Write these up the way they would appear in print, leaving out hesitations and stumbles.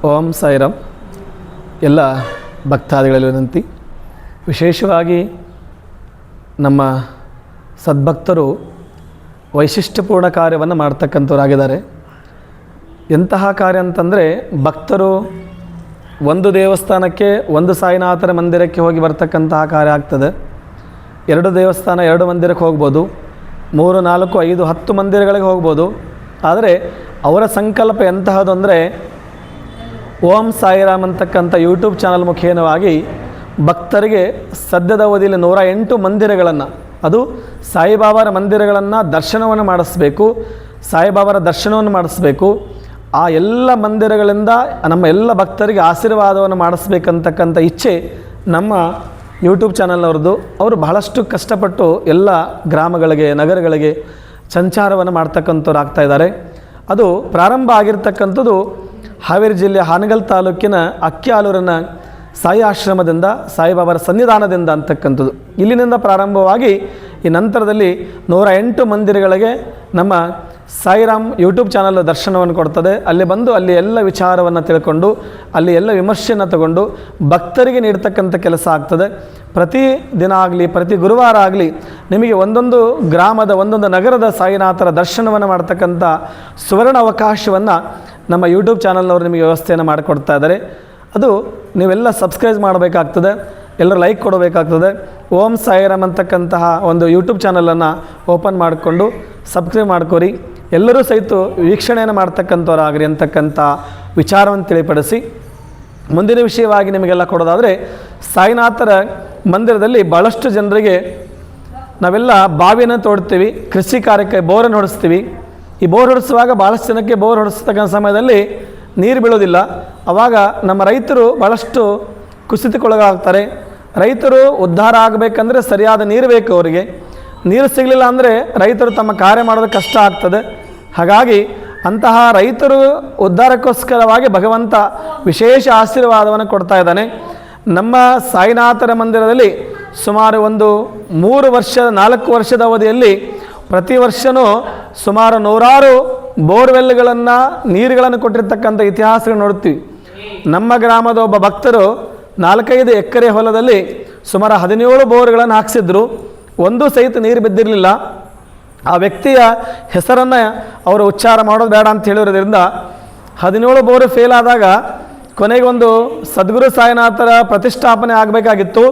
ಓಂ ಸಾಯಿರಾಮ್. ಎಲ್ಲ ಭಕ್ತಾದಿಗಳಲ್ಲಿ ವಿನಂತಿ, ವಿಶೇಷವಾಗಿ ನಮ್ಮ ಸದ್ಭಕ್ತರು ವೈಶಿಷ್ಟ್ಯಪೂರ್ಣ ಕಾರ್ಯವನ್ನು ಮಾಡ್ತಕ್ಕಂಥವರಾಗಿದ್ದಾರೆ. ಎಂತಹ ಕಾರ್ಯ ಅಂತಂದರೆ, ಭಕ್ತರು ಒಂದು ದೇವಸ್ಥಾನಕ್ಕೆ, ಒಂದು ಸಾಯಿನಾಥರ ಮಂದಿರಕ್ಕೆ ಹೋಗಿ ಬರ್ತಕ್ಕಂತಹ ಕಾರ್ಯ ಆಗ್ತದೆ. 2 ದೇವಸ್ಥಾನ 2 ಮಂದಿರಕ್ಕೆ ಹೋಗ್ಬೋದು, 3, 4, 5, 10 ಮಂದಿರಗಳಿಗೆ ಹೋಗ್ಬೋದು. ಆದರೆ ಅವರ ಸಂಕಲ್ಪ ಎಂತಹದ್ದು ಅಂದರೆ, ಓಂ ಸಾಯಿರಾಮ್ ಅಂತಕ್ಕಂಥ ಯೂಟ್ಯೂಬ್ ಚಾನಲ್ ಮುಖೇನವಾಗಿ ಭಕ್ತರಿಗೆ ಸದ್ಯದ ಅವಧಿಯಲ್ಲಿ 108 ಮಂದಿರಗಳನ್ನು, ಅದು ಸಾಯಿಬಾಬಾರ ಮಂದಿರಗಳನ್ನು ದರ್ಶನವನ್ನು ಮಾಡಿಸ್ಬೇಕು, ಸಾಯಿಬಾಬಾರ ದರ್ಶನವನ್ನು ಮಾಡಿಸ್ಬೇಕು. ಆ ಎಲ್ಲ ಮಂದಿರಗಳಿಂದ ನಮ್ಮ ಎಲ್ಲ ಭಕ್ತರಿಗೆ ಆಶೀರ್ವಾದವನ್ನು ಮಾಡಿಸ್ಬೇಕಂತಕ್ಕಂಥ ಇಚ್ಛೆ ನಮ್ಮ ಯೂಟ್ಯೂಬ್ ಚಾನಲ್ನವ್ರದ್ದು. ಅವರು ಬಹಳಷ್ಟು ಕಷ್ಟಪಟ್ಟು ಎಲ್ಲ ಗ್ರಾಮಗಳಿಗೆ, ನಗರಗಳಿಗೆ ಸಂಚಾರವನ್ನು ಮಾಡ್ತಕ್ಕಂಥವ್ರು ಆಗ್ತಾಯಿದ್ದಾರೆ. ಅದು ಪ್ರಾರಂಭ ಆಗಿರ್ತಕ್ಕಂಥದ್ದು ಹಾವೇರಿ ಜಿಲ್ಲೆಯ ಹಾನಗಲ್ ತಾಲೂಕಿನ ಅಕ್ಕಿಆಲೂರಿನ ಸಾಯಿ ಆಶ್ರಮದಿಂದ, ಸಾಯಿಬಾಬಾರ ಸನ್ನಿಧಾನದಿಂದ ಅಂತಕ್ಕಂಥದ್ದು. ಇಲ್ಲಿನಿಂದ ಪ್ರಾರಂಭವಾಗಿ ಈ ನಂತರದಲ್ಲಿ 108 ಮಂದಿರಗಳಿಗೆ ನಮ್ಮ ಸಾಯಿರಾಮ್ ಯೂಟ್ಯೂಬ್ ಚಾನಲ್ ದರ್ಶನವನ್ನು ಕೊಡ್ತದೆ. ಅಲ್ಲಿ ಬಂದು ಅಲ್ಲಿ ಎಲ್ಲ ವಿಚಾರವನ್ನು ತಿಳ್ಕೊಂಡು, ಅಲ್ಲಿ ಎಲ್ಲ ವಿಮರ್ಶೆಯನ್ನು ತಗೊಂಡು ಭಕ್ತರಿಗೆ ನೀಡ್ತಕ್ಕಂಥ ಕೆಲಸ ಆಗ್ತದೆ. ಪ್ರತಿ ದಿನ ಆಗಲಿ, ಪ್ರತಿ ಗುರುವಾರ ಆಗಲಿ ನಿಮಗೆ ಒಂದೊಂದು ಗ್ರಾಮದ, ಒಂದೊಂದು ನಗರದ ಸಾಯಿನಾಥರ ದರ್ಶನವನ್ನು ಮಾಡ್ತಕ್ಕಂಥ ಸುವರ್ಣ ಅವಕಾಶವನ್ನು ನಮ್ಮ ಯೂಟ್ಯೂಬ್ ಚಾನಲ್ನವರು ನಿಮಗೆ ವ್ಯವಸ್ಥೆಯನ್ನು ಮಾಡಿಕೊಡ್ತಾ ಇದ್ದಾರೆ. ಅದು ನೀವೆಲ್ಲ ಸಬ್ಸ್ಕ್ರೈಬ್ ಮಾಡಬೇಕಾಗ್ತದೆ, ಎಲ್ಲರೂ ಲೈಕ್ ಕೊಡಬೇಕಾಗ್ತದೆ. ಓಂ ಸಾಯಿರಾಮ್ ಅಂತಕ್ಕಂತಹ ಒಂದು ಯೂಟ್ಯೂಬ್ ಚಾನಲನ್ನು ಓಪನ್ ಮಾಡಿಕೊಂಡು ಸಬ್ಸ್ಕ್ರೈಬ್ ಮಾಡ್ಕೊರಿ. ಎಲ್ಲರೂ ಸಹಿತ ವೀಕ್ಷಣೆಯನ್ನು ಮಾಡ್ತಕ್ಕಂಥವ್ರಾಗ್ರಿ ಅಂತಕ್ಕಂಥ ವಿಚಾರವನ್ನು ತಿಳಿಪಡಿಸಿ, ಮುಂದಿನ ವಿಷಯವಾಗಿ ನಿಮಗೆಲ್ಲ ಕೊಡೋದಾದರೆ, ಸಾಯಿನಾಥರ ಮಂದಿರದಲ್ಲಿ ಭಾಳಷ್ಟು ಜನರಿಗೆ ನಾವೆಲ್ಲ ಬಾವಿಯನ್ನು ತೋಡ್ತೀವಿ, ಕೃಷಿ ಕಾರ್ಯಕ್ಕೆ ಬೋರನ್ನು ಹೊಡಿಸ್ತೀವಿ. ಈ ಬೋರ್ ಹೊಡಿಸುವಾಗ ಭಾಳಷ್ಟು ಜನಕ್ಕೆ ಬೋರ್ ಹೊಡಿಸ್ತಕ್ಕಂಥ ಸಮಯದಲ್ಲಿ ನೀರು ಬೀಳೋದಿಲ್ಲ. ಆವಾಗ ನಮ್ಮ ರೈತರು ಭಾಳಷ್ಟು ಕುಸಿತಕ್ಕೊಳಗಾಗ್ತಾರೆ. ರೈತರು ಉದ್ಧಾರ ಆಗಬೇಕಂದ್ರೆ ಸರಿಯಾದ ನೀರು ಬೇಕು. ಅವರಿಗೆ ನೀರು ಸಿಗಲಿಲ್ಲ ಅಂದರೆ ರೈತರು ತಮ್ಮ ಕಾರ್ಯ ಮಾಡೋದು ಕಷ್ಟ ಆಗ್ತದೆ. ಹಾಗಾಗಿ ಅಂತಹ ರೈತರು ಉದ್ಧಾರಕ್ಕೋಸ್ಕರವಾಗಿ ಭಗವಂತ ವಿಶೇಷ ಆಶೀರ್ವಾದವನ್ನು ಕೊಡ್ತಾ ಇದ್ದಾನೆ. ನಮ್ಮ ಸಾಯಿನಾಥರ ಮಂದಿರದಲ್ಲಿ ಸುಮಾರು ಒಂದು 4 ವರ್ಷದ ಅವಧಿಯಲ್ಲಿ ಪ್ರತಿ ವರ್ಷವೂ ಸುಮಾರು 100 ಬೋರ್ವೆಲ್ಗಳನ್ನು, ನೀರುಗಳನ್ನು ಕೊಟ್ಟಿರ್ತಕ್ಕಂಥ ಇತಿಹಾಸಗಳನ್ನು ನೋಡ್ತೀವಿ. ನಮ್ಮ ಗ್ರಾಮದ ಒಬ್ಬ ಭಕ್ತರು 4-5 ಎಕರೆ ಹೊಲದಲ್ಲಿ ಸುಮಾರು 17 ಬೋರ್ಗಳನ್ನು ಹಾಕ್ಸಿದ್ರು. ಒಂದೂ ಸಹಿತ ನೀರು ಬಿದ್ದಿರಲಿಲ್ಲ. ಆ ವ್ಯಕ್ತಿಯ ಹೆಸರನ್ನು ಅವರು ಉಚ್ಚಾರ ಮಾಡೋದು ಬೇಡ ಅಂತ ಹೇಳಿರೋದ್ರಿಂದ 17 ಬೋರು ಫೇಲ್ ಆದಾಗ ಕೊನೆಗೊಂದು ಸದ್ಗುರು ಸಾಯಿನಾಥರ ಪ್ರತಿಷ್ಠಾಪನೆ ಆಗಬೇಕಾಗಿತ್ತು.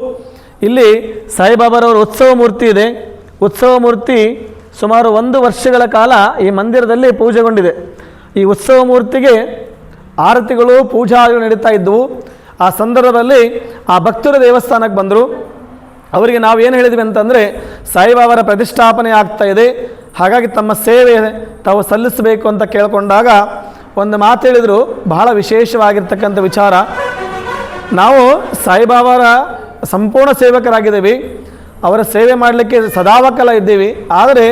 ಇಲ್ಲಿ ಸಾಯಿಬಾಬಾರವರ ಉತ್ಸವ ಮೂರ್ತಿ ಇದೆ. ಉತ್ಸವ ಮೂರ್ತಿ ಸುಮಾರು 1 ವರ್ಷಗಳ ಕಾಲ ಈ ಮಂದಿರದಲ್ಲಿ ಪೂಜೆಗೊಂಡಿದೆ. ಈ ಉತ್ಸವ ಮೂರ್ತಿಗೆ ಆರತಿಗಳು, ಪೂಜಾಗಳು ನಡೀತಾ ಇದ್ದವು. ಆ ಸಂದರ್ಭದಲ್ಲಿ ಆ ಭಕ್ತರು ದೇವಸ್ಥಾನಕ್ಕೆ ಬಂದರು. ಅವರಿಗೆ ನಾವೇನು ಹೇಳಿದ್ವಿ ಅಂತಂದರೆ, ಸಾಯಿಬಾಬಾರ ಪ್ರತಿಷ್ಠಾಪನೆ ಆಗ್ತಾ ಇದೆ, ಹಾಗಾಗಿ ತಮ್ಮ ಸೇವೆ ತಾವು ಸಲ್ಲಿಸಬೇಕು ಅಂತ ಕೇಳಿಕೊಂಡಾಗ ಒಂದು ಮಾತು ಹೇಳಿದರು, ಬಹಳ ವಿಶೇಷವಾಗಿರ್ತಕ್ಕಂಥ ವಿಚಾರ. ನಾವು ಸಾಯಿಬಾಬಾರ ಸಂಪೂರ್ಣ ಸೇವಕರಾಗಿದ್ದೀವಿ, ಅವರ ಸೇವೆ ಮಾಡಲಿಕ್ಕೆ ಸದಾವಕಾಲ ಇದ್ದೀವಿ. ಆದರೆ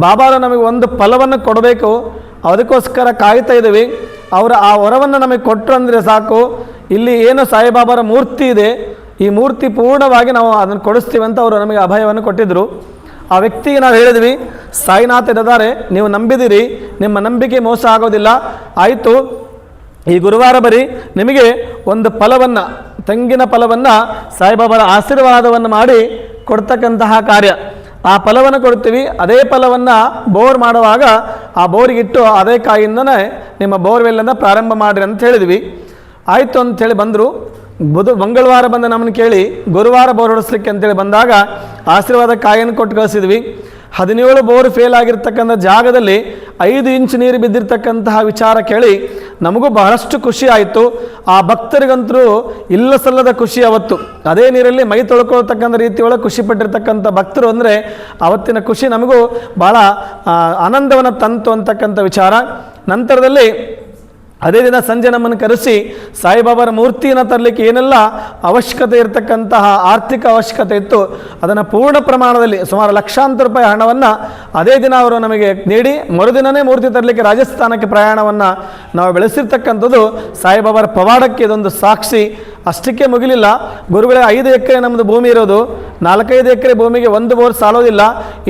ಬಾಬಾರು ನಮಗೆ ಒಂದು ಫಲವನ್ನು ಕೊಡಬೇಕು, ಅದಕ್ಕೋಸ್ಕರ ಕಾಯ್ತಾ ಇದ್ದೀವಿ. ಅವರು ಆ ವರವನ್ನು ನಮಗೆ ಕೊಟ್ಟರು ಅಂದರೆ ಸಾಕು. ಇಲ್ಲಿ ಏನು ಸಾಯಿಬಾಬಾರ ಮೂರ್ತಿ ಇದೆ, ಈ ಮೂರ್ತಿ ಪೂರ್ಣವಾಗಿ ನಾವು ಅದನ್ನು ಕೊಡಿಸ್ತೀವಿ ಅಂತ ಅವರು ನಮಗೆ ಅಭಯವನ್ನು ಕೊಟ್ಟಿದ್ದರು. ಆ ವ್ಯಕ್ತಿಗೆ ನಾವು ಹೇಳಿದ್ವಿ, ಸಾಯಿನಾಥ ಇದ್ದಾರೆ, ನೀವು ನಂಬಿದಿರಿ, ನಿಮ್ಮ ನಂಬಿಕೆ ಮೋಸ ಆಗೋದಿಲ್ಲ. ಆಯಿತು, ಈ ಗುರುವಾರ ಬರೀ ನಿಮಗೆ ಒಂದು ಫಲವನ್ನು, ತೆಂಗಿನ ಫಲವನ್ನು, ಸಾಯಿಬಾಬಾರ ಆಶೀರ್ವಾದವನ್ನು ಮಾಡಿ ಕೊಡ್ತಕ್ಕಂತಹ ಕಾರ್ಯ. ಆ ಫಲವನ್ನು ಕೊಡ್ತೀವಿ. ಅದೇ ಫಲವನ್ನು ಬೋರ್ ಮಾಡುವಾಗ ಆ ಬೋರಿಗಿಟ್ಟು ಅದೇ ಕಾಯಿಂದನೇ ನಿಮ್ಮ ಬೋರ್ವೆಲ್ಲನ್ನು ಪ್ರಾರಂಭ ಮಾಡಿರಿ ಅಂತ ಹೇಳಿದ್ವಿ. ಆಯಿತು ಅಂಥೇಳಿ ಬಂದರು. ಮಂಗಳವಾರ ಬಂದು ನಮ್ಮನ್ನು ಕೇಳಿ ಗುರುವಾರ ಬೋರ್ ಹೊಡಿಸ್ಲಿಕ್ಕೆ ಅಂತೇಳಿ ಬಂದಾಗ ಆಶೀರ್ವಾದ ಕಾಯನ್ನು ಕೊಟ್ಟು ಕಳಿಸಿದ್ವಿ. 17 ಬೋರ್ ಫೇಲ್ ಆಗಿರ್ತಕ್ಕಂಥ ಜಾಗದಲ್ಲಿ 5 ಇಂಚು ನೀರು ಬಿದ್ದಿರ್ತಕ್ಕಂತಹ ವಿಚಾರ ಕೇಳಿ ನಮಗೂ ಬಹಳಷ್ಟು ಖುಷಿ ಆಯಿತು. ಆ ಭಕ್ತರಿಗಂತರೂ ಇಲ್ಲ ಸಲ್ಲದ ಖುಷಿ ಅವತ್ತು. ಅದೇ ನೀರಲ್ಲಿ ಮೈ ತೊಳ್ಕೊಳ್ತಕ್ಕಂಥ ರೀತಿಯೊಳಗೆ ಖುಷಿ ಪಟ್ಟಿರ್ತಕ್ಕಂಥ ಭಕ್ತರು ಅಂದರೆ ಅವತ್ತಿನ ಖುಷಿ ನಮಗೂ ಭಾಳ ಆನಂದವನ್ನು ತಂತು ಅಂತಕ್ಕಂಥ ವಿಚಾರ. ನಂತರದಲ್ಲಿ ಅದೇ ದಿನ ಸಂಜೆ ನಮ್ಮನ್ನು ಕರೆಸಿ ಸಾಯಿಬಾಬಾರ ಮೂರ್ತಿಯನ್ನು ತರಲಿಕ್ಕೆ ಏನೆಲ್ಲ ಅವಶ್ಯಕತೆ ಇರತಕ್ಕಂತಹ ಆರ್ಥಿಕ ಅವಶ್ಯಕತೆ ಇತ್ತು, ಅದನ್ನು ಪೂರ್ಣ ಪ್ರಮಾಣದಲ್ಲಿ ಸುಮಾರು ಲಕ್ಷಾಂತರ ರೂಪಾಯಿ ಹಣವನ್ನು ಅದೇ ದಿನ ಅವರು ನಮಗೆ ನೀಡಿ ಮರುದಿನವೇ ಮೂರ್ತಿ ತರಲಿಕ್ಕೆ ರಾಜಸ್ಥಾನಕ್ಕೆ ಪ್ರಯಾಣವನ್ನು ನಾವು ಬೆಳೆಸಿರ್ತಕ್ಕಂಥದ್ದು ಸಾಯಿಬಾಬಾರ ಪವಾಡಕ್ಕೆ ಇದೊಂದು ಸಾಕ್ಷಿ. ಅಷ್ಟಕ್ಕೆ ಮುಗಿಲಿಲ್ಲ ಗುರುಗಳೇ, 5 ಎಕರೆ ನಮ್ಮದು ಭೂಮಿ ಇರೋದು, 4-5 ಎಕರೆ ಭೂಮಿಗೆ ಒಂದು ಬೋರ್ ಸಾಲೋದಿಲ್ಲ,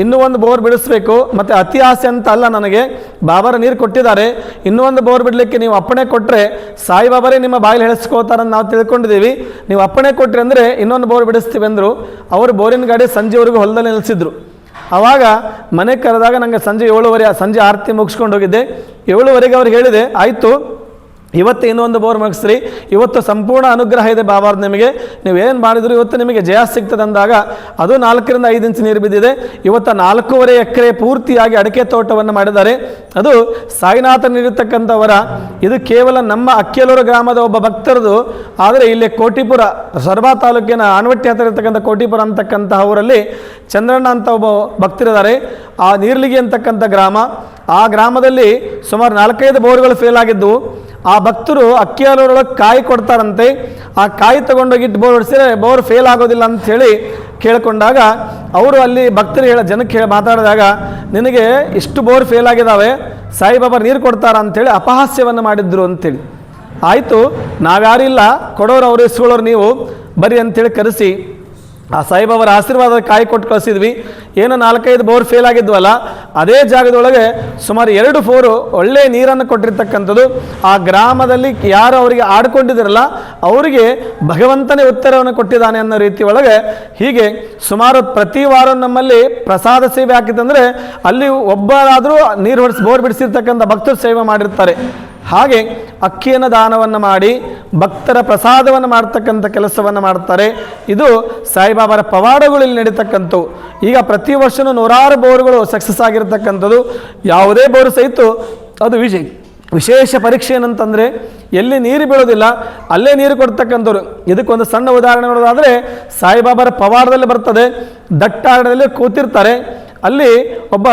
ಇನ್ನೂ ಒಂದು ಬೋರ್ ಬಿಡಿಸ್ಬೇಕು, ಮತ್ತು ಅತಿ ಆಸೆ ಅಂತ ಅಲ್ಲ ನನಗೆ, ಬಾಬಾರ ನೀರು ಕೊಟ್ಟಿದ್ದಾರೆ, ಇನ್ನೂ ಒಂದು ಬೋರ್ ಬಿಡಲಿಕ್ಕೆ ನೀವು ಅಪ್ಪಣೆ ಕೊಟ್ಟರೆ ಸಾಯಿಬಾಬರೇ ನಿಮ್ಮ ಬಾಯಲ್ಲಿ ಹೇಳಿಸ್ಕೋತಾರಂತ ನಾವು ತಿಳ್ಕೊಂಡಿದ್ದೀವಿ, ನೀವು ಅಪ್ಪಣೆ ಕೊಟ್ಟರೆ ಅಂದರೆ ಇನ್ನೊಂದು ಬೋರ್ ಬಿಡಿಸ್ತೀವಿ ಅಂದರು. ಅವರು ಬೋರಿನ ಗಾಡಿ ಸಂಜೆವರೆಗೂ ಹೊಲದಲ್ಲಿ ನಿಲ್ಲಿಸಿದ್ರು. ಆವಾಗ ಮನೆಗೆ ಕರೆದಾಗ ನನಗೆ ಸಂಜೆ 7:30, ಸಂಜೆ ಆರತಿ ಮುಗಿಸ್ಕೊಂಡು ಹೋಗಿದ್ದೆ. 7:30ಗೆ ಅವ್ರಿಗೆ ಹೇಳಿದೆ, ಆಯಿತು ಇವತ್ತು ಇನ್ನೊಂದು ಬೋರ್ ಮುಗಿಸ್ರಿ, ಇವತ್ತು ಸಂಪೂರ್ಣ ಅನುಗ್ರಹ ಇದೆ ಬಾಬಾರ್ದು ನಿಮಗೆ, ನೀವೇನು ಮಾಡಿದ್ರು ಇವತ್ತು ನಿಮಗೆ ಜಯ ಸಿಗ್ತದೆ ಅಂದಾಗ ಅದು 4ರಿಂದ 5 ಇಂಚು ನೀರು ಬಿದ್ದಿದೆ. ಇವತ್ತು 4.5 ಎಕರೆ ಪೂರ್ತಿಯಾಗಿ ಅಡಿಕೆ ತೋಟವನ್ನು ಮಾಡಿದ್ದಾರೆ. ಅದು ಸಾಯಿನಾಥನಿರತಕ್ಕಂಥವರ, ಇದು ಕೇವಲ ನಮ್ಮ ಅಕ್ಕಿಯಲೂರು ಗ್ರಾಮದ ಒಬ್ಬ ಭಕ್ತರದು. ಆದರೆ ಇಲ್ಲಿ ಕೋಟಿಪುರ, ಸೊರಬ ತಾಲೂಕಿನ ಆನವಟ್ಟಿ ಹತ್ತಿರ ಇರತಕ್ಕಂಥ ಕೋಟಿಪುರ ಅಂತಕ್ಕಂತಹ ಊರಲ್ಲಿ ಚಂದ್ರಣ್ಣ ಅಂತ ಒಬ್ಬ ಭಕ್ತರಿದ್ದಾರೆ. ಆ ನೀರ್ಲಿಗಿ ಅಂತಕ್ಕಂಥ ಗ್ರಾಮ, ಆ ಗ್ರಾಮದಲ್ಲಿ ಸುಮಾರು 4-5 ಬೋರ್ಗಳು ಫೇಲ್ ಆಗಿದ್ದವು. ಆ ಭಕ್ತರು ಅಕ್ಕಿಯಲೂರೊಳಗೆ ಕಾಯಿ ಕೊಡ್ತಾರಂತೆ, ಆ ಕಾಯಿ ತೊಗೊಂಡೋಗಿ ಬೋರ್ ಹೊಡಿಸಿದ್ರೆ ಬೋರ್ ಫೇಲ್ ಆಗೋದಿಲ್ಲ ಅಂಥೇಳಿ ಕೇಳ್ಕೊಂಡಾಗ ಅವರು ಅಲ್ಲಿ ಭಕ್ತರು ಜನಕ್ಕೆ ಮಾತಾಡಿದಾಗ, ನಿನಗೆ ಇಷ್ಟು ಬೋರ್ ಫೇಲ್ ಆಗಿದ್ದಾವೆ, ಸಾಯಿಬಾಬಾ ನೀರು ಕೊಡ್ತಾರ ಅಂಥೇಳಿ ಅಪಹಾಸ್ಯವನ್ನು ಮಾಡಿದ್ರು ಅಂತೇಳಿ. ಆಯಿತು, ನಾವ್ಯಾರಿಲ್ಲ, ಕೊಡೋರು ಅವರು, ಇಸ್ಕೊಳ್ಳೋರು ನೀವು, ಬರ್ರಿ ಅಂಥೇಳಿ ಕರೆಸಿ ಆ ಸಾಯಿಬಾಬರ ಆಶೀರ್ವಾದ ಕಾಯಿ ಕೊಟ್ಟು ಕಳಿಸಿದ್ವಿ. ಏನು 4-5 ಬೋರ್ ಫೇಲ್ ಆಗಿದ್ವಲ್ಲ, ಅದೇ ಜಾಗದೊಳಗೆ ಸುಮಾರು 2 ಬೋರು ಒಳ್ಳೆಯ ನೀರನ್ನು ಕೊಟ್ಟಿರ್ತಕ್ಕಂಥದ್ದು. ಆ ಗ್ರಾಮದಲ್ಲಿ ಯಾರು ಅವರಿಗೆ ಆಡ್ಕೊಂಡಿದ್ರಲ್ಲ ಅವರಿಗೆ ಭಗವಂತನೇ ಉತ್ತರವನ್ನು ಕೊಟ್ಟಿದ್ದಾನೆ ಅನ್ನೋ ರೀತಿ ಒಳಗೆ ಹೀಗೆ ಸುಮಾರು ಪ್ರತಿ ವಾರ ನಮ್ಮಲ್ಲಿ ಪ್ರಸಾದ ಸೇವೆ ಹಾಕಿತ್ತಂದರೆ ಅಲ್ಲಿ ಒಬ್ಬರಾದರೂ ನೀರು ಹೊಡಿಸಿ ಬೋರ್ ಬಿಡಿಸಿರ್ತಕ್ಕಂಥ ಭಕ್ತರು ಸೇವೆ ಮಾಡಿರ್ತಾರೆ. ಹಾಗೆ ಅಕ್ಕಿಯನ್ನು ದಾನವನ್ನು ಮಾಡಿ ಭಕ್ತರ ಪ್ರಸಾದವನ್ನು ಮಾಡ್ತಕ್ಕಂಥ ಕೆಲಸವನ್ನು ಮಾಡ್ತಾರೆ. ಇದು ಸಾಯಿಬಾಬಾರ ಪವಾಡಗಳಲ್ಲಿ ನಡೀತಕ್ಕಂಥವು. ಈಗ ಪ್ರತಿ ವರ್ಷವೂ 100 ಬೋರ್ಗಳು ಸಕ್ಸಸ್ ಆಗಿರ್ತಕ್ಕಂಥದ್ದು. ಯಾವುದೇ ಬೋರ್ ಸಹಿತ ಅದು ವಿಶೇಷ ಪರೀಕ್ಷೆ ಏನಂತಂದರೆ ಎಲ್ಲಿ ನೀರು ಬೀಳೋದಿಲ್ಲ ಅಲ್ಲೇ ನೀರು ಕೊಡ್ತಕ್ಕಂಥವ್ರು. ಇದಕ್ಕೊಂದು ಸಣ್ಣ ಉದಾಹರಣೆ ನೋಡೋದಾದರೆ ಸಾಯಿಬಾಬಾರ ಪವಾಡದಲ್ಲಿ ಬರ್ತದೆ. ದಟ್ಟಾರಣ್ಯದಲ್ಲಿ ಕೂತಿರ್ತಾರೆ, ಅಲ್ಲಿ ಒಬ್ಬ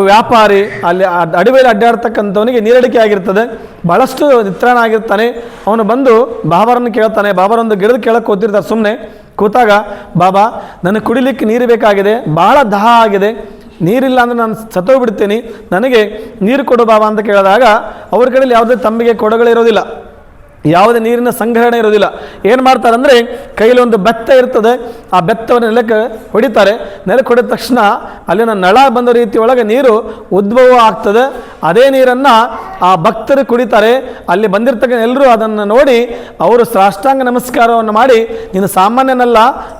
ವ್ಯಾಪಾರಿ ಅಲ್ಲಿ ಅಡವಿಯಲ್ಲಿ ಅಡ್ಡಾಡ್ತಕ್ಕಂಥವನಿಗೆ ನೀರಡಿಕೆ ಆಗಿರ್ತದೆ, ಭಾಳಷ್ಟು ನಿತ್ರಾಣ ಆಗಿರ್ತಾನೆ. ಅವನು ಬಂದು ಬಾಬಾರನ್ನು ಕೇಳ್ತಾನೆ. ಬಾಬಾರೊಂದು ಗಿಡದ ಕೆಳಗೆ ಕೂತಿರ್ತಾರೆ. ಸುಮ್ಮನೆ ಕೂತಾಗ, ಬಾಬಾ ನನಗೆ ಕುಡಿಲಿಕ್ಕೆ ನೀರು ಬೇಕಾಗಿದೆ, ಭಾಳ ದಾಹ ಆಗಿದೆ, ನೀರಿಲ್ಲ ಅಂದರೆ ನಾನು ಸತ್ತೋಗ್ಬಿಡ್ತೀನಿ, ನನಗೆ ನೀರು ಕೊಡು ಬಾಬಾ ಅಂತ ಕೇಳಿದಾಗ ಅವ್ರ ಕಡೆಯಲ್ಲಿ ಯಾವುದೇ ತಂಬಿಗೆ ಕೊಡಗಳಿರೋದಿಲ್ಲ, ಯಾವುದೇ ನೀರಿನ ಸಂಗ್ರಹಣೆ ಇರೋದಿಲ್ಲ. ಏನು ಮಾಡ್ತಾರೆ ಅಂದರೆ ಕೈಯಲ್ಲಿ ಒಂದು ಬೆತ್ತ ಇರ್ತದೆ, ಆ ಬೆತ್ತವನ್ನು ನೆಲಕ್ಕೆ ಹೊಡಿತಾರೆ. ನೆಲಕ್ಕೆ ಹೊಡೆದ ತಕ್ಷಣ ಅಲ್ಲಿನ ನಳ ಬಂದ ರೀತಿ ಒಳಗೆ ನೀರು ಉದ್ಭವ ಆಗ್ತದೆ. ಅದೇ ನೀರನ್ನು ಆ ಭಕ್ತರು ಕುಡಿತಾರೆ. ಅಲ್ಲಿ ಬಂದಿರ್ತಕ್ಕಂಥ ಎಲ್ಲರೂ ಅದನ್ನು ನೋಡಿ ಅವರು ಸಾಷ್ಟಾಂಗ ನಮಸ್ಕಾರವನ್ನು ಮಾಡಿ, ನೀನು ಸಾಮಾನ್ಯನಲ್ಲ,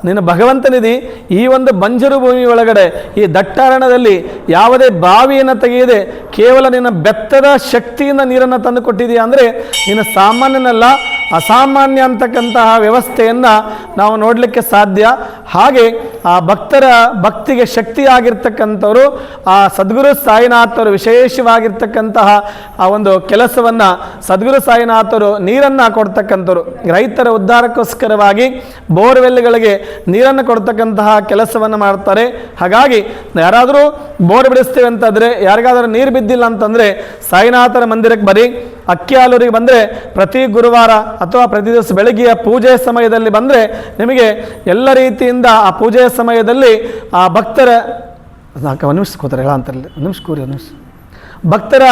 ನೀನು ಭಗವಂತನಿದಿ, ಈ ಒಂದು ಬಂಜರು ಭೂಮಿ ಒಳಗಡೆ ಈ ದಟ್ಟಾರಣ್ಯದಲ್ಲಿ ಯಾವುದೇ ಬಾವಿಯನ್ನು ತೆಗೆಯದೆ ಕೇವಲ ನಿನ್ನ ಬೆತ್ತದ ಶಕ್ತಿಯಿಂದ ನೀರನ್ನು ತಂದು ಕೊಟ್ಟಿದೆಯಾ ಅಂದರೆ ನೀನು ಸಾಮಾನ್ಯನಲ್ಲ, ಅಸಾಮಾನ್ಯ ಅಂತಕ್ಕಂತಹ ವ್ಯವಸ್ಥೆಯನ್ನು ನಾವು ನೋಡಲಿಕ್ಕೆ ಸಾಧ್ಯ. ಹಾಗೆ ಆ ಭಕ್ತರ ಭಕ್ತಿಗೆ ಶಕ್ತಿಯಾಗಿರ್ತಕ್ಕಂಥವರು ಆ ಸದ್ಗುರು ಸಾಯಿನಾಥರು ವಿಶೇಷವಾಗಿರ್ತಕ್ಕಂತಹ ಆ ಒಂದು ಕೆಲಸವನ್ನು ಸದ್ಗುರು ಸಾಯಿನಾಥರು ನೀರನ್ನು ಕೊಡ್ತಕ್ಕಂಥವ್ರು. ರೈತರ ಉದ್ಧಾರಕ್ಕೋಸ್ಕರವಾಗಿ ಬೋರ್ವೆಲ್ಗಳಿಗೆ ನೀರನ್ನು ಕೊಡ್ತಕ್ಕಂತಹ ಕೆಲಸವನ್ನು ಮಾಡ್ತಾರೆ. ಹಾಗಾಗಿ ಯಾರಾದರೂ ಬೋರ್ ಬಿಡಿಸ್ತೇವೆ ಅಂತಂದರೆ, ಯಾರಿಗಾದರೂ ನೀರು ಬಿದ್ದಿಲ್ಲ ಅಂತಂದರೆ ಸಾಯಿನಾಥರ ಮಂದಿರಕ್ಕೆ ಬರೀ. ಅಕ್ಕಿಯಾಲೂರಿಗೆ ಬಂದರೆ ಪ್ರತಿ ಗುರುವಾರ ಅಥವಾ ಪ್ರತಿ ದಿವಸ ಬೆಳಗ್ಗೆಯ ಪೂಜೆಯ ಸಮಯದಲ್ಲಿ ಬಂದರೆ ನಿಮಗೆ ಎಲ್ಲ ರೀತಿಯಿಂದ ಆ ಪೂಜೆಯ ಸಮಯದಲ್ಲಿ ಆ ಭಕ್ತರ ಒಂದು ನಿಮಿಷ ಕೂತಾರೆ ಹೇಳ ಅಂತಾರಲ್ಲ, ಒಂದು ನಿಮಿಷ ಕೂರಿ, ಒಂದು ನಿಮಿಷ ಭಕ್ತರ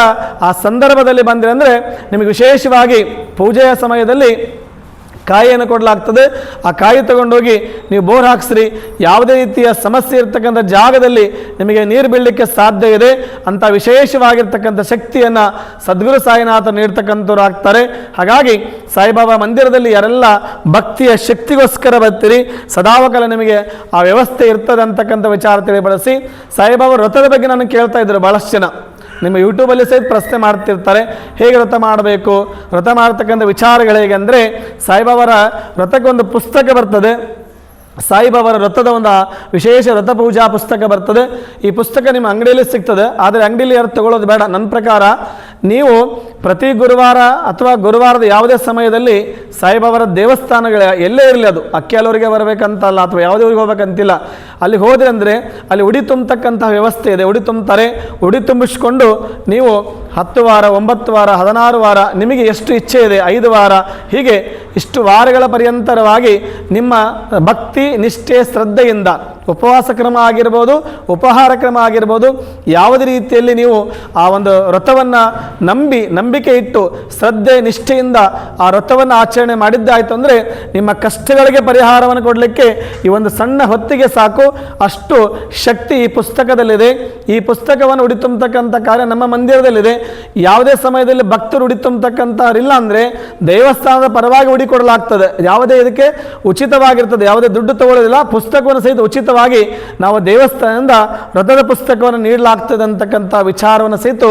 ಆ ಸಂದರ್ಭದಲ್ಲಿ ಬಂದರೆ ಅಂದರೆ ನಿಮಗೆ ವಿಶೇಷವಾಗಿ ಪೂಜೆಯ ಸಮಯದಲ್ಲಿ ಕಾಯಿಯನ್ನು ಕೊಡಲಾಗ್ತದೆ. ಆ ಕಾಯಿ ತಗೊಂಡೋಗಿ ನೀವು ಬೋರ್ ಹಾಕ್ಸ್ರಿ. ಯಾವುದೇ ರೀತಿಯ ಸಮಸ್ಯೆ ಇರ್ತಕ್ಕಂಥ ಜಾಗದಲ್ಲಿ ನಿಮಗೆ ನೀರು ಬೀಳಲಿಕ್ಕೆ ಸಾಧ್ಯ ಇದೆ ಅಂತ ವಿಶೇಷವಾಗಿರ್ತಕ್ಕಂಥ ಶಕ್ತಿಯನ್ನು ಸದ್ಗುರು ಸಾಯಿನಾಥ ನೀಡ್ತಕ್ಕಂಥವ್ರು ಆಗ್ತಾರೆ. ಹಾಗಾಗಿ ಸಾಯಿಬಾಬಾ ಮಂದಿರದಲ್ಲಿ ಯಾರೆಲ್ಲ ಭಕ್ತಿಯ ಶಕ್ತಿಗೋಸ್ಕರ ಬರ್ತೀರಿ, ಸದಾವಕಾಲ ನಿಮಗೆ ಆ ವ್ಯವಸ್ಥೆ ಇರ್ತದೆ ಅಂತಕ್ಕಂಥ ವಿಚಾರ ತಿಳಿಬಡಿಸಿ. ಸಾಯಿಬಾಬಾ ವ್ರತದ ಬಗ್ಗೆ ನಾನು ಕೇಳ್ತಾ ಇದ್ದರು. ಭಾಳಷ್ಟು ಜನ ನಿಮ್ಮ ಯೂಟ್ಯೂಬಲ್ಲಿ ಸಹಿತ ಪ್ರಶ್ನೆ ಮಾಡ್ತಿರ್ತಾರೆ, ಹೇಗೆ ವ್ರತ ಮಾಡಬೇಕು, ವ್ರತ ಮಾಡ್ತಕ್ಕಂಥ ವಿಚಾರಗಳು ಹೇಗೆ ಅಂದರೆ, ಸಾಯಿಬಾಬಾರ ವ್ರತಕ್ಕೆ ಒಂದು ಪುಸ್ತಕ ಬರ್ತದೆ. ಸಾಯಿಬಾಬಾರ ವ್ರತದ ಒಂದು ವಿಶೇಷ ವ್ರತ ಪೂಜಾ ಪುಸ್ತಕ ಬರ್ತದೆ. ಈ ಪುಸ್ತಕ ನಿಮ್ಮ ಅಂಗಡಿಯಲ್ಲಿ ಸಿಗ್ತದೆ, ಆದರೆ ಅಂಗಡಿಯಲ್ಲಿ ಯಾರು ತಗೊಳ್ಳೋದು ಬೇಡ. ನನ್ನ ಪ್ರಕಾರ ನೀವು ಪ್ರತಿ ಗುರುವಾರ ಅಥವಾ ಗುರುವಾರದ ಯಾವುದೇ ಸಮಯದಲ್ಲಿ ಸಾಯಿಬಾಬಾರ ದೇವಸ್ಥಾನಗಳ ಎಲ್ಲೇ ಇರಲಿ, ಅದು ಅಕ್ಕಿಯಾಲೂರಿಗೆ ಬರಬೇಕಂತಲ್ಲ ಅಥವಾ ಯಾವುದೇ ಊರಿಗೆ ಹೋಗ್ಬೇಕಂತಿಲ್ಲ, ಅಲ್ಲಿ ಹೋದ್ರೆ ಅಂದರೆ ಅಲ್ಲಿ ಉಡಿ ತುಂಬತಕ್ಕಂತಹ ವ್ಯವಸ್ಥೆ ಇದೆ. ಉಡಿ ತುಂಬ್ತಾರೆ. ಉಡಿ ತುಂಬಿಸ್ಕೊಂಡು ನೀವು 10 ವಾರ, 9 ವಾರ, 16 ವಾರ, ನಿಮಗೆ ಎಷ್ಟು ಇಚ್ಛೆ ಇದೆ, 5 ವಾರ, ಹೀಗೆ ಇಷ್ಟು ವಾರಗಳ ಪರ್ಯಂತರವಾಗಿ ನಿಮ್ಮ ಭಕ್ತಿ ನಿಷ್ಠೆ ಶ್ರದ್ಧೆಯಿಂದ ಉಪವಾಸ ಕ್ರಮ ಆಗಿರ್ಬೋದು, ಉಪಹಾರ ಕ್ರಮ ಆಗಿರ್ಬೋದು, ಯಾವುದೇ ರೀತಿಯಲ್ಲಿ ನೀವು ಆ ಒಂದು ವ್ರತವನ್ನು ನಂಬಿಕೆ ಇಟ್ಟು ಶ್ರದ್ಧೆ ನಿಷ್ಠೆಯಿಂದ ಆ ವ್ರತವನ್ನು ಆಚರಣೆ ಮಾಡಿದ್ದಾಯಿತು ಅಂದರೆ ನಿಮ್ಮ ಕಷ್ಟಗಳಿಗೆ ಪರಿಹಾರವನ್ನು ಕೊಡಲಿಕ್ಕೆ ಈ ಒಂದು ಸಣ್ಣ ಹೊತ್ತಿಗೆ ಸಾಕು. ಅಷ್ಟು ಶಕ್ತಿ ಈ ಪುಸ್ತಕದಲ್ಲಿದೆ. ಈ ಪುಸ್ತಕವನ್ನು ಉಡಿತುಂಬತಕ್ಕಂಥ ಕಾರ್ಯ ನಮ್ಮ ಮಂದಿರದಲ್ಲಿದೆ. ಯಾವುದೇ ಸಮಯದಲ್ಲಿ ಭಕ್ತರು ಉಡಿತುಂಬತಕ್ಕಂಥವ್ರಿಲ್ಲ ಅಂದರೆ ದೇವಸ್ಥಾನದ ಪರವಾಗಿ ಹುಡಿಕೊಡಲಾಗ್ತದೆ. ಯಾವುದೇ ಇದಕ್ಕೆ ಉಚಿತವಾಗಿರ್ತದೆ, ಯಾವುದೇ ದುಡ್ಡು ತಗೊಳ್ಳೋದಿಲ್ಲ. ಪುಸ್ತಕವನ್ನು ಸಹಿತ ಉಚಿತವಾಗಿ ನಾವು ದೇವಸ್ಥಾನದಿಂದ ವ್ರತದ ಪುಸ್ತಕವನ್ನು ನೀಡಲಾಗ್ತದೆ ಅಂತಕ್ಕಂಥ ವಿಚಾರವನ್ನು ಸಹಿತ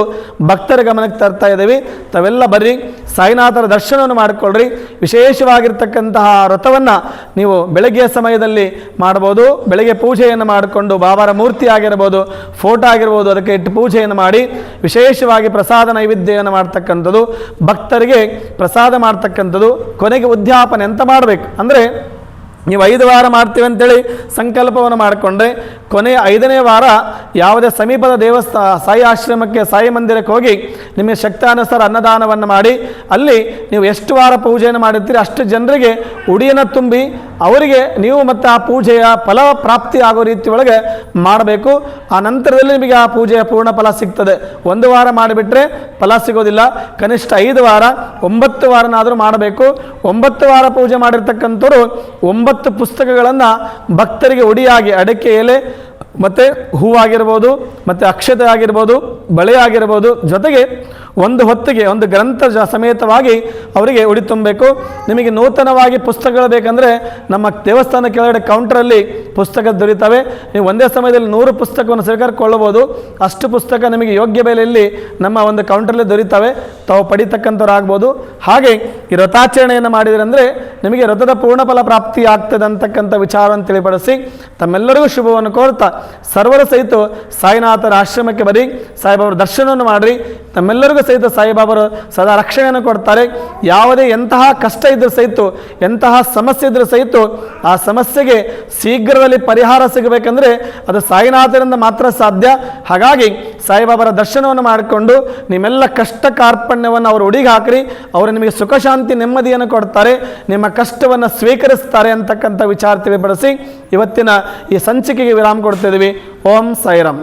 ಭಕ್ತರ ಗಮನಕ್ಕೆ ತರ್ತಾ ಇದ್ದೀವಿ. ತಾವೆಲ್ಲ ಬರ್ರಿ, ಸಾಯಿನಾಥರ ದರ್ಶನವನ್ನು ಮಾಡಿಕೊಳ್ಳ್ರಿ. ವಿಶೇಷವಾಗಿರ್ತಕ್ಕಂತಹ ವ್ರತವನ್ನು ನೀವು ಬೆಳಗ್ಗೆಯ ಸಮಯದಲ್ಲಿ ಮಾಡ್ಬೋದು. ಬೆಳಗ್ಗೆ ಪೂಜೆಯನ್ನು ಮಾಡಿಕೊಂಡು ಬಾಬಾರ ಮೂರ್ತಿ ಆಗಿರ್ಬೋದು, ಫೋಟೋ ಆಗಿರ್ಬೋದು, ಅದಕ್ಕೆ ಇಟ್ಟು ಪೂಜೆಯನ್ನು ಮಾಡಿ ವಿಶೇಷವಾಗಿ ಪ್ರಸಾದ ನೈವೇದ್ಯವನ್ನು ಮಾಡ್ತಕ್ಕಂಥದ್ದು, ಭಕ್ತರಿಗೆ ಪ್ರಸಾದ ಮಾಡ್ತಕ್ಕಂಥದ್ದು. ಕೊನೆಗೆ ಉದ್ಯಾಪನೆ ಅಂತ ಮಾಡಬೇಕು ಅಂದರೆ ನೀವು 5 ವಾರ ಮಾಡ್ತೀವಿ ಅಂತೇಳಿ ಸಂಕಲ್ಪವನ್ನು ಮಾಡಿಕೊಂಡ್ರೆ ಕೊನೆಯ 5ನೇ ವಾರ ಯಾವುದೇ ಸಮೀಪದ ಸಾಯಿ ಆಶ್ರಮಕ್ಕೆ, ಸಾಯಿ ಮಂದಿರಕ್ಕೆ ಹೋಗಿ ನಿಮಗೆ ಶಕ್ತಾನುಸಾರ ಅನ್ನದಾನವನ್ನು ಮಾಡಿ ಅಲ್ಲಿ ನೀವು ಎಷ್ಟು ವಾರ ಪೂಜೆಯನ್ನು ಮಾಡಿರ್ತೀರಿ ಅಷ್ಟು ಜನರಿಗೆ ಉಡಿಯನ್ನು ತುಂಬಿ ಅವರಿಗೆ ನೀವು ಮತ್ತು ಆ ಪೂಜೆಯ ಫಲ ಪ್ರಾಪ್ತಿ ಆಗೋ ರೀತಿ ಒಳಗೆ ಮಾಡಬೇಕು. ಆ ನಂತರದಲ್ಲಿ ನಿಮಗೆ ಆ ಪೂಜೆಯ ಪೂರ್ಣ ಫಲ ಸಿಗ್ತದೆ. 1 ವಾರ ಮಾಡಿಬಿಟ್ರೆ ಫಲ ಸಿಗೋದಿಲ್ಲ. ಕನಿಷ್ಠ 5 ವಾರ 9 ವಾರನಾದರೂ ಮಾಡಬೇಕು. 9 ವಾರ ಪೂಜೆ ಮಾಡಿರ್ತಕ್ಕಂಥವ್ರು 9 ಪುಸ್ತಕಗಳನ್ನು ಭಕ್ತರಿಗೆ ಉಡಿಯಾಗಿ ಅಡಕೆ ಎಲೆ ಮತ್ತು ಹೂವಾಗಿರ್ಬೋದು, ಮತ್ತು ಅಕ್ಷತೆ ಆಗಿರ್ಬೋದು, ಬಳೆ ಆಗಿರ್ಬೋದು, ಜೊತೆಗೆ ಒಂದು ಹೊತ್ತಿಗೆ ಒಂದು ಗ್ರಂಥ ಸಮೇತವಾಗಿ ಅವರಿಗೆ ಉಡಿ ತುಂಬಬೇಕು. ನಿಮಗೆ ನೂತನವಾಗಿ ಪುಸ್ತಕಗಳು ಬೇಕಂದರೆ ನಮ್ಮ ದೇವಸ್ಥಾನ ಕೆಳಗಡೆ ಕೌಂಟರಲ್ಲಿ ಪುಸ್ತಕ ದೊರೀತವೆ. ನೀವು ಒಂದೇ ಸಮಯದಲ್ಲಿ 100 ಪುಸ್ತಕವನ್ನು ಸ್ವೀಕರಿಸಿಕೊಳ್ಳಬಹುದು. ಅಷ್ಟು ಪುಸ್ತಕ ನಿಮಗೆ ಯೋಗ್ಯ ಬೆಲೆಯಲ್ಲಿ ನಮ್ಮ ಒಂದು ಕೌಂಟರಲ್ಲಿ ದೊರೀತವೆ. ತಾವು ಪಡಿತಕ್ಕಂಥವ್ರಾಗ್ಬೋದು. ಹಾಗೆ ಈ ವ್ರತಾಚರಣೆಯನ್ನು ಮಾಡಿದರೆ ಅಂದರೆ ನಿಮಗೆ ವ್ರತದ ಪೂರ್ಣಫಲ ಪ್ರಾಪ್ತಿ ಆಗ್ತದೆ ಅಂತಕ್ಕಂಥ ವಿಚಾರವನ್ನು ತಿಳಿಪಡಿಸಿ ತಮ್ಮೆಲ್ಲರಿಗೂ ಶುಭವನ್ನು ಕೋರ್ತಾ ಸರ್ವರ ಸಹಿತ ಸಾಯಿನಾಥರ ಆಶ್ರಮಕ್ಕೆ ಬರೀ, ಸಾಯಿಬಾಬರ ದರ್ಶನವನ್ನು ಮಾಡಿರಿ. ತಮ್ಮೆಲ್ಲರಿಗೂ ಸಹಿತ ಸಾಯಿಬಾಬರು ಸದಾ ರಕ್ಷಣೆಯನ್ನು ಕೊಡ್ತಾರೆ. ಯಾವುದೇ ಎಂತಹ ಕಷ್ಟ ಇದ್ರೂ ಸಹಿತ, ಎಂತಹ ಸಮಸ್ಯೆ ಇದ್ರೂ ಸಹಿತ ಆ ಸಮಸ್ಯೆಗೆ ಶೀಘ್ರದಲ್ಲಿ ಪರಿಹಾರ ಸಿಗಬೇಕಂದ್ರೆ ಅದು ಸಾಯಿನಾಥರಿಂದ ಮಾತ್ರ ಸಾಧ್ಯ. ಹಾಗಾಗಿ ಸಾಯಿಬಾಬರ ದರ್ಶನವನ್ನು ಮಾಡಿಕೊಂಡು ನಿಮ್ಮೆಲ್ಲ ಕಷ್ಟ ಕಾರ್ಪಣ್ಯವನ್ನು ಅವರು ಉಡಿಗೆ ಹಾಕ್ರಿ. ಅವರು ನಿಮಗೆ ಸುಖ ಶಾಂತಿ ನೆಮ್ಮದಿಯನ್ನು ಕೊಡ್ತಾರೆ, ನಿಮ್ಮ ಕಷ್ಟವನ್ನು ಸ್ವೀಕರಿಸ್ತಾರೆ ಅಂತಕ್ಕಂಥ ವಿಚಾರ ತಿಳಿಪಡಿಸಿ ಇವತ್ತಿನ ಈ ಸಂಚಿಕೆಗೆ ವಿರಾಮ ಕೊಡ್ತಿದ್ದೀವಿ. ಓಂ ಸಾಯಿರಾಮ್.